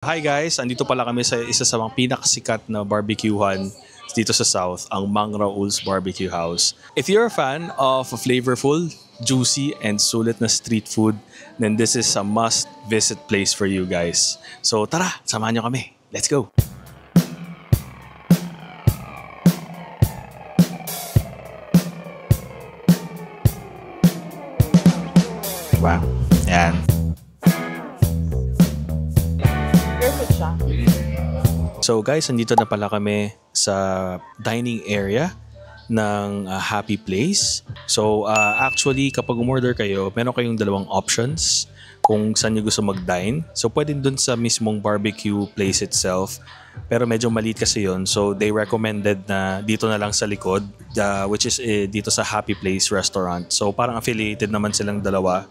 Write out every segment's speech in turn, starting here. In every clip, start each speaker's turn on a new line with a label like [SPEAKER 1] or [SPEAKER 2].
[SPEAKER 1] Hi guys, andito pala kami sa isa sa mga pinakasikat na barbecuehan dito sa South, ang Mang Raul's Barbecue House. If you're a fan of flavorful, juicy, and sulit na street food, then this is a must-visit place for you guys. So tara, samahan nyo kami. Let's go! Wow, yan.
[SPEAKER 2] Perfect siya.
[SPEAKER 1] So guys, andito na pala kami sa dining area ng Happy Place. So actually, kapag umorder kayo, meron kayong dalawang options kung saan nyo gusto mag-dine. So pwede dun sa mismong barbecue place itself. Pero medyo maliit kasi yon. So they recommended na dito na lang sa likod, which is dito sa Happy Place Restaurant. So parang affiliated naman silang dalawa.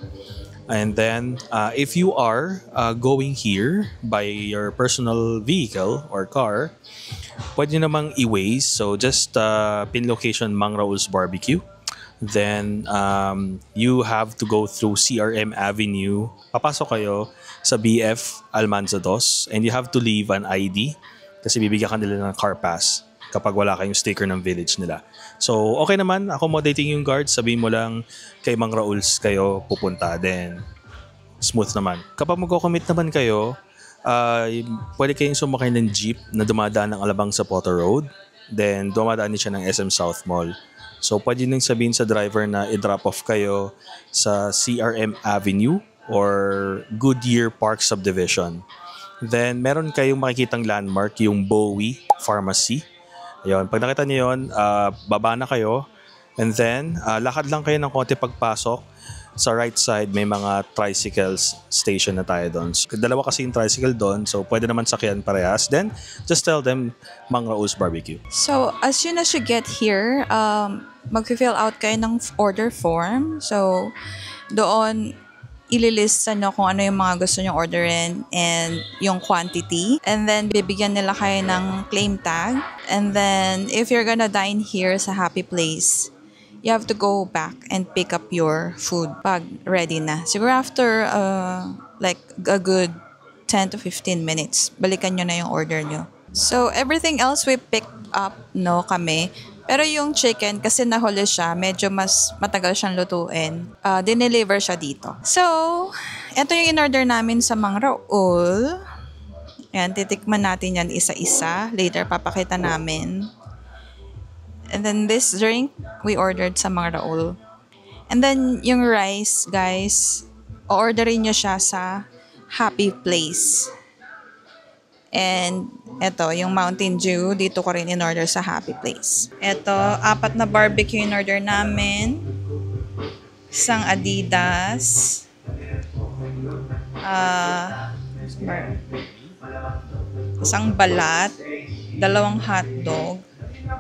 [SPEAKER 1] And then, if you are going here by your personal vehicle or car, pwede namang i-Waze. So, just pin location Mang Raul's Barbecue. Then, you have to go through CRM Avenue. Papasok kayo sa BF Almanza Dos. And you have to leave an ID kasi bibigyan ka nila ng car pass kapag wala kayong sticker ng village nila. So, okay naman. Accommodating yung guard. Sabihin mo lang kay Mang Raul's kayo pupunta. Then, smooth naman. Kapag mag-commit naman kayo, pwede kayong sumakay ng jeep na dumadaan ng Alabang sa Potter Road. Then, dumadaan din siya ng SM South Mall. So, pwede nang sabihin sa driver na i-drop off kayo sa CRM Avenue or Goodyear Park Subdivision. Then, meron kayong makikitang landmark, yung Bowie Pharmacy. Ayun, pag nakita niyo yun, baba na kayo. And then, lakad lang kayo ng konti pagpasok. Sa right side, may mga tricycles station na tayo doon. So, dalawa kasi yung tricycle doon, so pwede naman sakyan parehas. Then, just tell them Mang Raul's Barbecue.
[SPEAKER 2] So, as soon as you get here, mag-fill out kayo ng order form. So, doon, ililist nyo kung ano yung mga gusto nyo orderin and yung quantity. And then, bibigyan nila kayo ng claim tag. And then, if you're gonna dine here sa Happy Place, you have to go back and pick up your food pag ready na. Siguro after like a good 10 to 15 minutes, balikan nyo na yung order nyo. So, everything else we picked up, no, kami. Pero yung chicken, kasi nahuli siya, medyo mas matagal siyang lutuin. Dineliver siya dito. So, ito yung in-order namin sa Mang Raul. Ayan, titikman natin yan isa-isa. Later, papakita namin. And then this drink, we ordered sa Mang Raul. And then yung rice, guys, o-orderin nyo siya sa Happy Place. And eto, yung Mountain Dew, dito ko rin in-order sa Happy Place. Eto, 4 na barbecue in-order namin. Isang Adidas. Isang balat. 2 hotdog.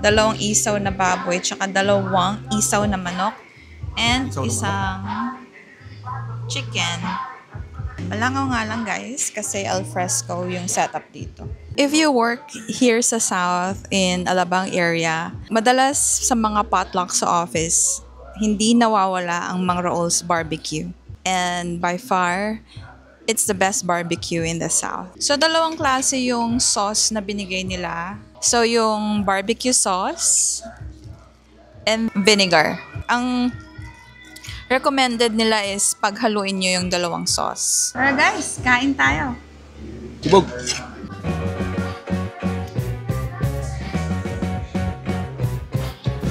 [SPEAKER 2] 2 isaw na baboy, tsaka 2 isaw na manok, and isang chicken. Malangaw nga lang guys, kasi alfresco yung setup dito. If you work here sa South in Alabang area, madalas sa mga potluck sa office, hindi nawawala ang Mang Raul's Barbecue. And by far, it's the best barbecue in the South. So, 2 klase yung sauce na binigay nila. So, yung barbecue sauce and vinegar. Ang recommended nila is paghaluin nyo yung 2 sauce. Tara guys, kain tayo.
[SPEAKER 1] Tibog!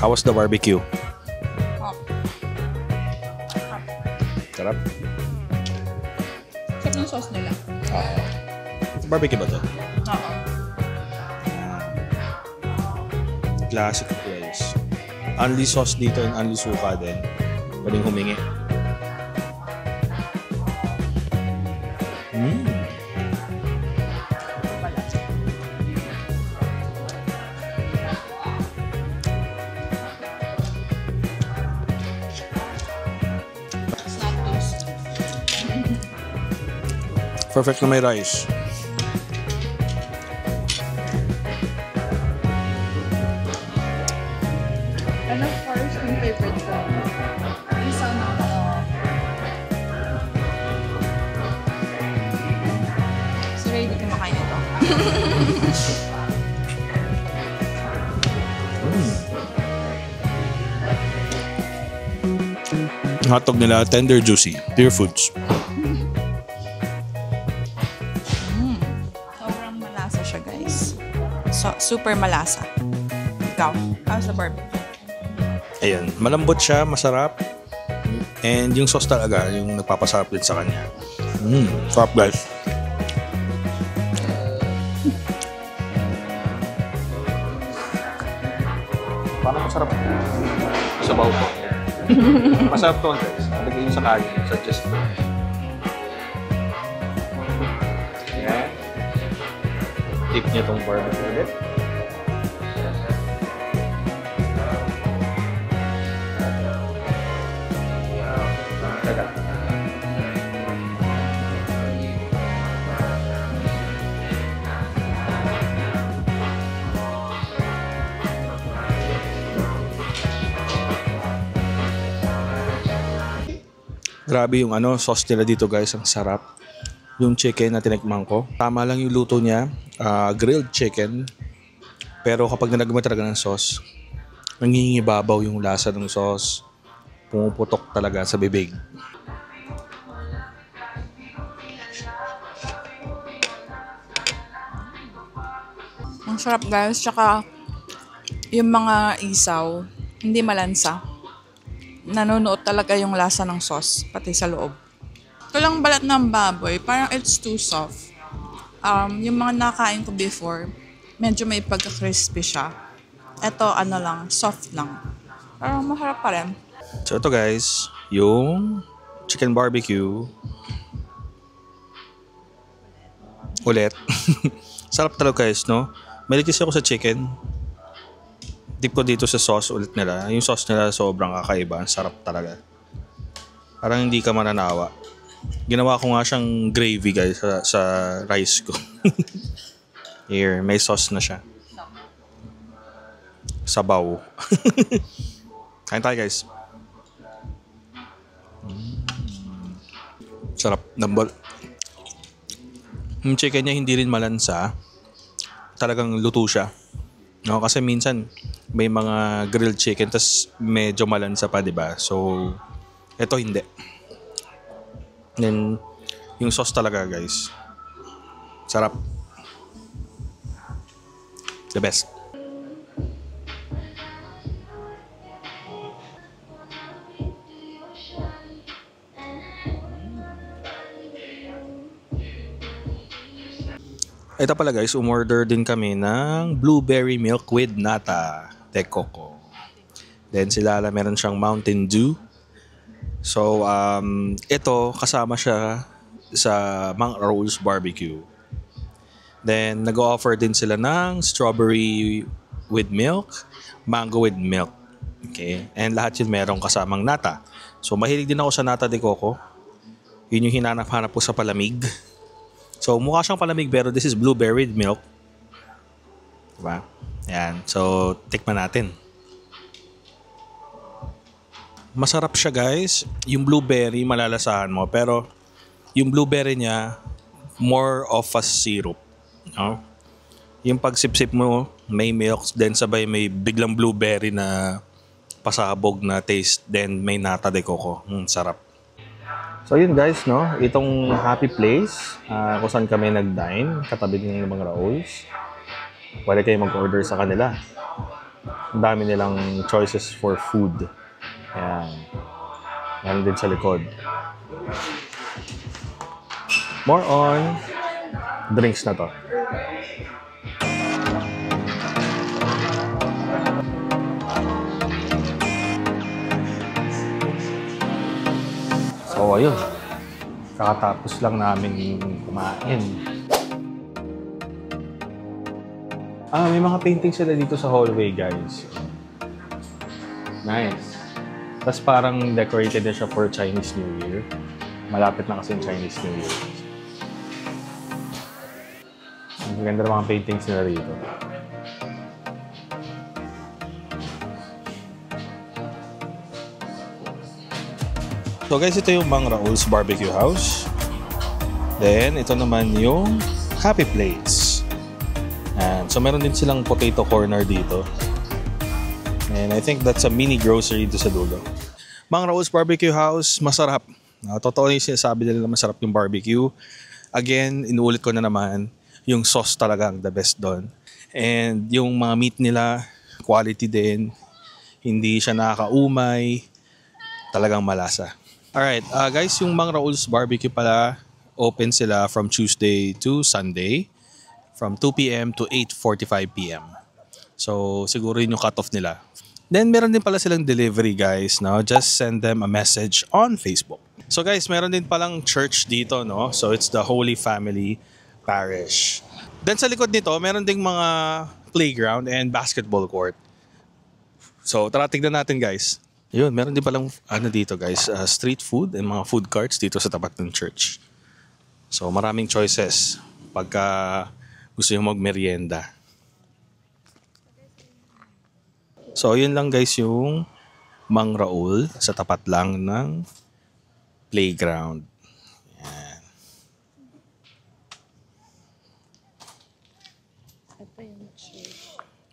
[SPEAKER 1] How was the barbecue?
[SPEAKER 2] Oh.
[SPEAKER 1] Sarap?
[SPEAKER 2] Sarap yung sauce nila.
[SPEAKER 1] Barbecue ba to?
[SPEAKER 2] Oo.
[SPEAKER 1] Classic place. Only sauce dito and only suka din. Pwedeng humingi. Perfect na may rice.
[SPEAKER 2] And of course, yung favorite ko, isaw na manok. So, ready kumakain
[SPEAKER 1] Hotdog nila, tender, juicy. Pure Foods.
[SPEAKER 2] Sobrang malasa siya, guys. So, super malasa. Ikaw, how's the barbecue?
[SPEAKER 1] Ayan, malambot siya, masarap. And yung sauce talaga, yung nagpapasarap din sa kanya. Sarap guys. Parang masarap. Sabaw to. Masarap to guys. Lagay yun sa kanin. Suggest ko. Ayan. Tip niya tong barbecue ulit. Grabe yung sauce nila dito guys, ang sarap. Yung chicken na tinikman ko, tama lang yung luto niya, grilled chicken. Pero kapag nilagyan mo talaga ng sauce, nangingibabaw yung lasa ng sauce. Pumuputok talaga sa bibig.
[SPEAKER 2] Ang sarap guys, tsaka yung mga isaw, hindi malansa. Nanonood talaga yung lasa ng sauce, pati sa loob. Ito lang balat ng baboy, parang it's too soft. Yung mga nakain ko before, medyo may pagka-crispy siya. Ito lang, soft lang. Parang masarap pa rin.
[SPEAKER 1] So ito guys, yung chicken barbecue. Ulit. Sarap talaga guys, no? Maligis ako sa chicken. Dip ko dito sa sauce ulit nila. Yung sauce nila sobrang kakaiba. Sarap talaga. Parang hindi ka mananawa. Ginawa ko nga siyang gravy guys sa rice ko. Here, may sauce na siya. Sabaw. Kain tayo guys. Sarap. Yung chicken niya hindi rin malansa. Talagang luto siya. No, kasi minsan may mga grilled chicken tas medyo malansa pa, 'di ba? So ito hindi. Then yung sauce talaga, guys. Sarap. The best. Ito pala guys, umorder din kami ng blueberry milk with nata de coco. Then si Lala meron siyang Mountain Dew. So ito kasama siya sa Mang Rolls Barbecue. Then nag-offer din sila ng strawberry with milk, mango with milk. Okay? And lahat yun merong kasamang nata. So mahilig din ako sa nata de coco. Yun yung hinanap-hanap ko sa palamig. So, mukha siyang palamig pero this is blueberry milk. Diba? Ayan. So, tikman natin. Masarap siya guys. Yung blueberry, malalasahan mo. Pero, yung blueberry niya, more of a syrup. No? Yung pagsip-sip mo, may milk, then sabay may biglang blueberry na pasabog na taste. Then, may nata de coco. Sarap. So yun guys, no? Itong Happy Place, kung saan kami nag-dine, katabi din ng mga Raols. Pwede kayo mag-order sa kanila. Ang dami nilang choices for food. Ayan. Yan din sa likod. More on drinks na to. So ayun, kakatapos lang namin kumain. May mga paintings sila dito sa hallway guys. Nice. Tapos parang decorated na siya for Chinese New Year. Malapit na kasi yung Chinese New Year. Ang ganda ng mga paintings nila dito. So guys, ito yung Mang Raols Barbecue House. Then, ito naman yung Happy Place. And so meron din silang potato corner dito. And I think that's a mini grocery dito sa dulo. Mang Raul's Barbecue House, masarap. Totoo yung sinasabi nila na masarap yung barbecue. Again, inuulit ko na naman, yung sauce talagang the best doon. And yung mga meat nila, quality din. Hindi siya nakakaumay. Talagang malasa. Alright, guys, yung Mang Raul's Barbecue pala, open sila from Tuesday to Sunday. From 2 p.m. to 8:45 p.m. So, siguro yun yung cutoff nila. Then, meron din pala silang delivery, guys. No? Just send them a message on Facebook. So, guys, meron din palang church dito, no? So, it's the Holy Family Parish. Then, sa likod nito, meron ding mga playground and basketball court. So, tara tignan natin, guys. Yun, meron din palang dito, guys, street food and mga food carts dito sa tapat ng church. So, maraming choices pagka gusto nyo magmerienda. So, yun lang guys yung Mang Raul sa tapat lang ng playground. Yan.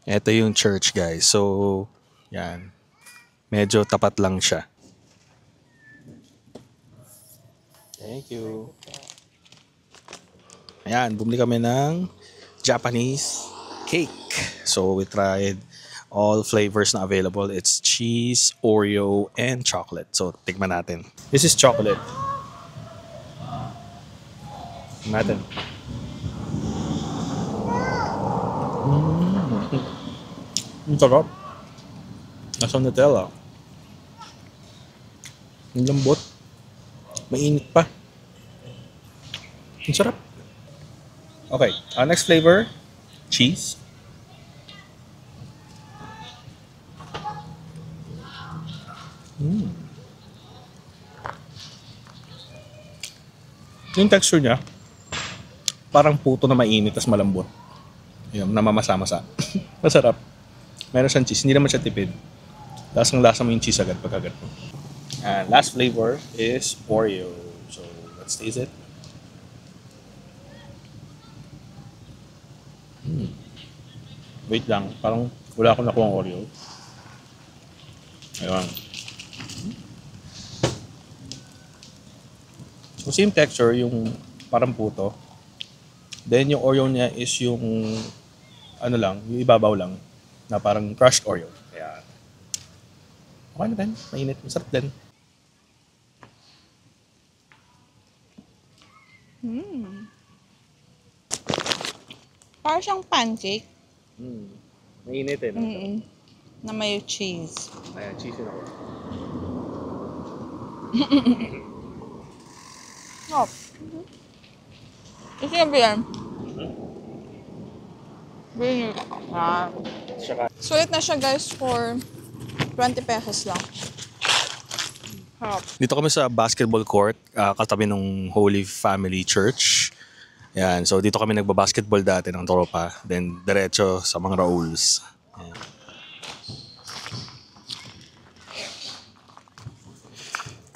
[SPEAKER 1] Ito yung church guys. So, yan. Medyo tapat lang siya. Thank you. Ayan, bumili kami ng Japanese cake. So, we tried all flavors na available. It's cheese, Oreo, and chocolate. So, tikman natin. This is chocolate. Tikman natin. Ang sarap. Nasa Nutella. Ang lambot. Mainit pa. Ang sarap. Okay, next flavor, cheese. Yung texture niya, parang puto na mainit tas malambot. Yung namamasa-masa. Masarap. Meron siyang cheese, hindi naman siya tipid. Lasang-lasa mo yung cheese agad pagkagat mo. And last flavor is Oreo. So, let's taste it. Wait lang, parang wala akong nakuha ng Oreo. Ayun. So same texture, yung parang puto. Then yung Oreo niya is yung ano lang, yung ibabaw lang na parang crushed Oreo. Kaya okay na din, mainit, masarap din.
[SPEAKER 2] Parang siyang pancake.
[SPEAKER 1] Mainit eh. No?
[SPEAKER 2] Na may cheese.
[SPEAKER 1] Ayan, cheese yun ako.
[SPEAKER 2] Oh. Kasi yan. Really. Sulit na siya guys for 20 pesos lang. Harap.
[SPEAKER 1] Dito kami sa basketball court, katabi ng Holy Family Church. Yan, so dito kami nagbabasketball dati ng tropa. Then diretso sa Mang Raul's. Yan.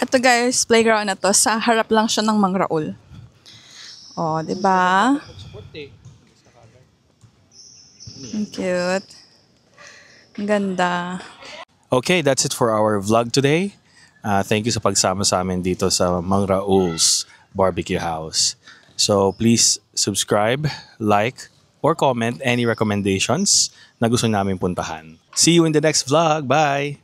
[SPEAKER 2] Ito guys, playground na to. Sa harap lang siya ng Mang Raul. Oh, di ba? Ang cute. Ang ganda.
[SPEAKER 1] Okay, that's it for our vlog today. Thank you sa pagsama sa amin dito sa Mang Raul's Barbecue House. So please subscribe, like, or comment any recommendations na gusto namin puntahan. See you in the next vlog. Bye!